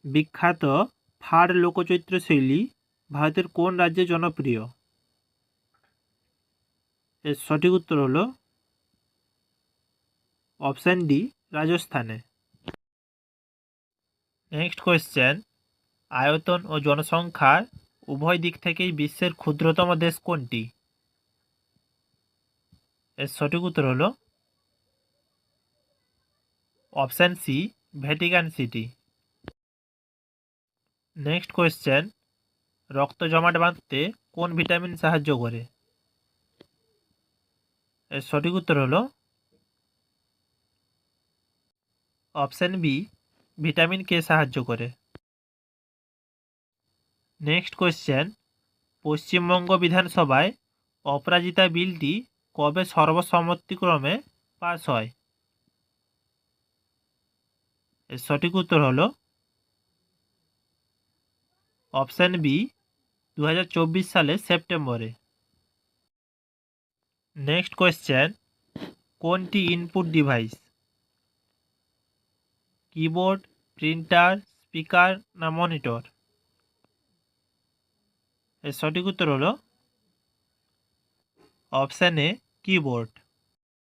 বিখ্যাত ফার লোকচৈত্র শৈলী ভারতের কোন রাজ্যে জনপ্রিয়? এর সঠিক উত্তর হলো অপশান ডি, রাজস্থানে। নেক্সট কোয়েশ্চেন, আয়তন ও জনসংখ্যার উভয় দিক থেকেই বিশ্বের ক্ষুদ্রতম দেশ কোনটি? এর সঠিক উত্তর হলো option C, Vatican City. Next question, রক্ত জমাট বাঁধতে কোন ভিটামিন সাহায্য করে? এর সঠিক উত্তর হলো অপশান বি, ভিটামিন কে সাহায্য করে। নেক্সট কোয়েশ্চেন, পশ্চিমবঙ্গ বিধানসভায় অপরাজিতা বিলটি কবে সর্বসম্মতিক্রমে পাস হয়? এর সঠিক উত্তর হলো অপশান বি, 2024 সালের সেপ্টেম্বরে। নেক্সট কোয়েশ্চেন, কোনটি input device? Keyboard, printer, speaker না মনিটর? এর সঠিক উত্তর হলো অপশান এ, কিবোর্ড।